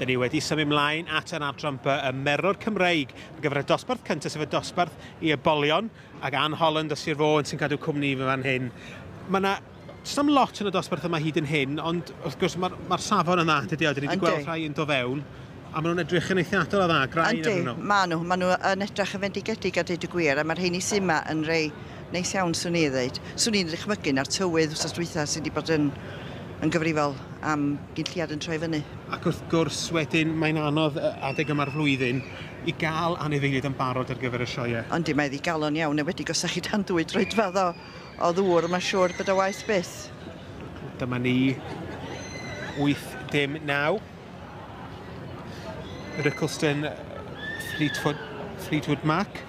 Dyn ni wedi symud ymlaen at yn adrampa y Merlod Cymreig ar gyfer y dosbarth cyntaf sef y dosbarth i Ebolion ac Ann Holland o Sir Fôn sy'n cadw cwmni fe fan hyn. Mae yna am lot yn y dosbarth yma hyd yn hyn, ond wrth gwrs mae'r safon yna, dydy o, dyn ni wedi gweld rhai yn do fewn, a maen nhw'n edrych yn eithriadol o dda, grau yn nhw. Maen nhw yn edrych yn fendigedig a deud y gwir, a mae'r rheini sy'n yma yn rei neis iawn swn i ddeud. Swn i'n dychmygu na'r tywydd wrth dwytha sydd wedi bod yn gyfrifol am gynlliad yn troi fyny. Ac wrth gwrs wedyn mae'n anodd adeg yma'r flwyddyn i gael anifeiliaid yn barod ar gyfer y sioe. Ond mae wedi galon iawn, wedi gosach chi dan dwy droedfedd o ddŵr, mae'n siŵr bod o waith byth. Dyma ni 8-9. Rickleston Fleetwood Mac.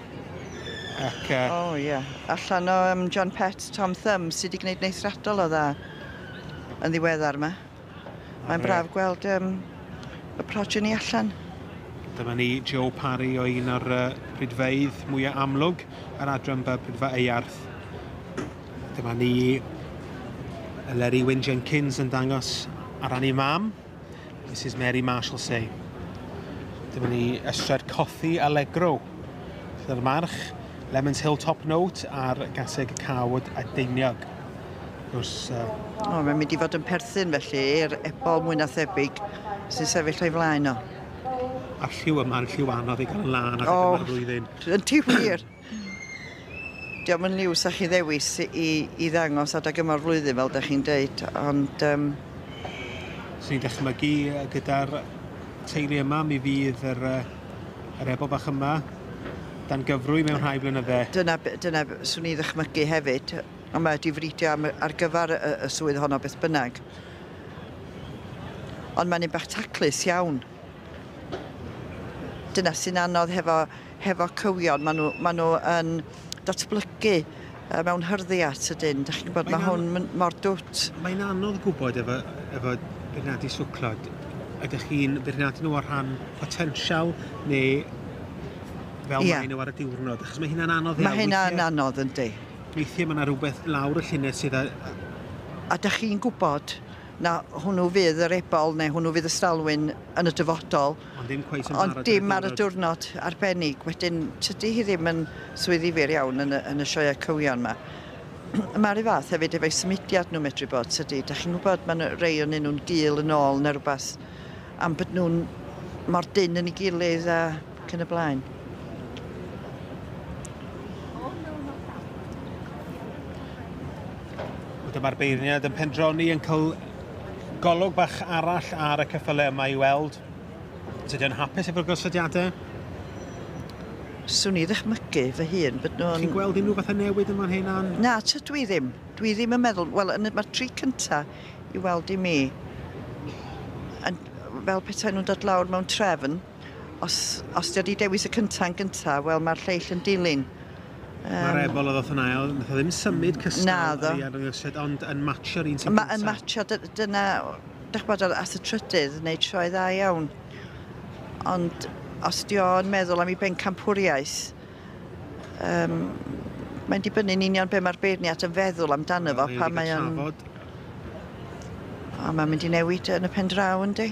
Ac, allan o John Pett, Tom Thumb sydd wedi gwneud neithriadol o dda yn ddiweddar yma. Mae'n braf gweld y progeny allan. Dyma ni Joe Parry o un o'r prydfeidd mwyaf amlwg yr adrampa prydfa Earth. Dyma ni Larry Wyn Jenkins yn dangos ar ran ei mam, Mrs Mary Marshall Say. Dyma ni Ystrad Coffi Allegro. Dyna'r march, Lemons Hill Top Note a'r gaseg cawod a deiniog. Mae'n mynd i fod yn perthyn felly i'r ebol mwy na thebyg sy'n sefyll o'i flaen o. A'r lliw yma'n lliw anodd i gael yn lan ar gyfer y flwyddyn. Yn ti wir. Diolch yn liw sa'ch chi ddewis i ddangos adeg yma'r flwyddyn fel da chi'n deud, ond... Sy'n ni'n dychmygu gyda'r teulu yma, mi fydd yr ebol bach yma dan gyfrwy mewn rhai blynydde. Dyna swn i ddychmygu hefyd. Ond mae wedi fridio ar gyfer y swydd honno beth bynnag. Ond mae'n un bach taclus iawn. Dyna sy'n anodd hefo cywion. Maen nhw yn datblygu mewn hyrddiat ydyn. Da chi'n gwybod, mae hwn mor dwt. Mae'n anodd gwybod efo beirniadu swclod. Ydych chi'n beirniadu nhw ar rhan potensial neu fel mae nhw ar y diwrnod? Achos mae hynna'n anodd iawn. Mae hynna'n anodd yndi. Weithiau mae yna rhywbeth lawr y llunau sydd A da chi'n gwybod na hwnnw fydd yr ebol neu hwnnw fydd y stalwyn yn y dyfodol. Ond dim ar y diwrnod arbennig. Wedyn, tydi hi ddim yn swyddifur iawn yn y sioe cywion yma. Mae'r fath hefyd efo'i symudiad nhw medru bod, tydi. Da chi'n gwybod mae rei o'n nhw'n gul yn ôl neu rhywbeth am bod nhw'n mor dyn yn ei gilydd ac yn y blaen. Dyma'r beirniad yn pendroni yn cael golwg bach arall ar y ceffylau yma i weld. Ydy o'n hapus efo'r gosodiadau? Swn i ddychmygu fy hun bod nhw'n... Chi'n gweld unrhyw fath o newid yma'n hyn an? Na, dwi ddim. Dwi ddim yn meddwl... Wel, mae'r tri cyntaf i weld i mi. Fel petai nhw'n dod lawr mewn trefn, os di wedi dewis y cyntaf yn gyntaf, wel, mae'r lleill yn dilyn. Mae'r ebol o ddoth yna, nath o ddim symud cystal ond yn matcho'r un sy'n gyntaf. Yn matcho, dyna, dych bod at y trydydd, wneud sioe dda iawn. Ond os di o'n meddwl am ei bencampwriaeth, mae'n dibynnu'n union be mae'r beirniad yn feddwl amdano fo, pa mae o'n... O, mae'n mynd i newid yn y pen draw, yndi?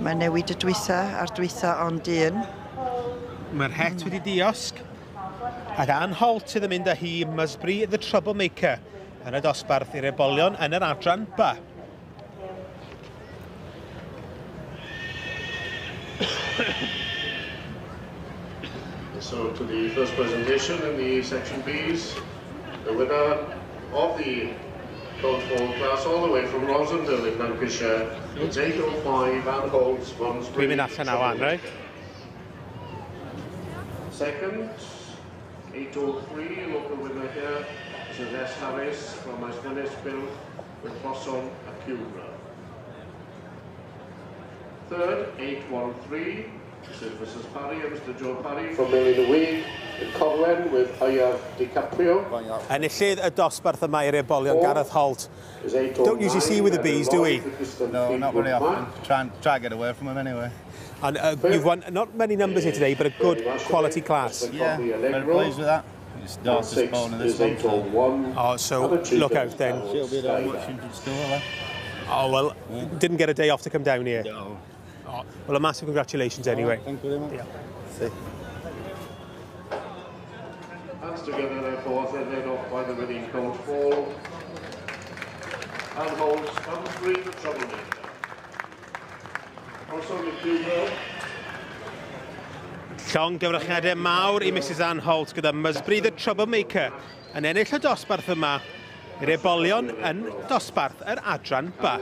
Mae'n newid y dwytha a'r dwytha ond un. Mae'r het wedi diosg, ac Ann Holt sydd yn mynd â hi Musbury the Troublemaker yn y dosbarth i'r ebolion yn yr adran ba. So to the first presentation in the section B's, the winner of the Cold Foal class all the way from Rosendale in Lancashire, it's 8:05 Ann Holt's Musbury. Dwi'n mynd allan o Ann, right? Second, 8:03, local winner here, Mrs S. Harris from Ysmynesbyll with Boson Acura. Third, 8:13, this is Mrs. Parry and Mr. Joe Parry from Melin y Wig in Corwen with Hayaf DiCaprio. Enillydd y dosbarth yma i'r ebolion Gareth Holt. Don't usually see with the bees, do we? No, not very often. Try and get away from them anyway. And you've won not many numbers here today, but a good quality class. Yeah, very pleased with that. His daughter's born in this one. Oh, so look out then. She'll be there much into school, Oh, well, didn't get a day off to come down here. No. Oh, well, a massive congratulations anyway. Thank you very much. Yeah. See. Hands together, therefore, led off by the winning colt Foal. And holds Cymreig the troublemaker. Also with you, Llong gyfrachniadau mawr I Mrs Ann Holt gyda Mysbri the Troublemaker yn ennill y dosbarth yma i'r ebolion yn dosbarth yr adran ba.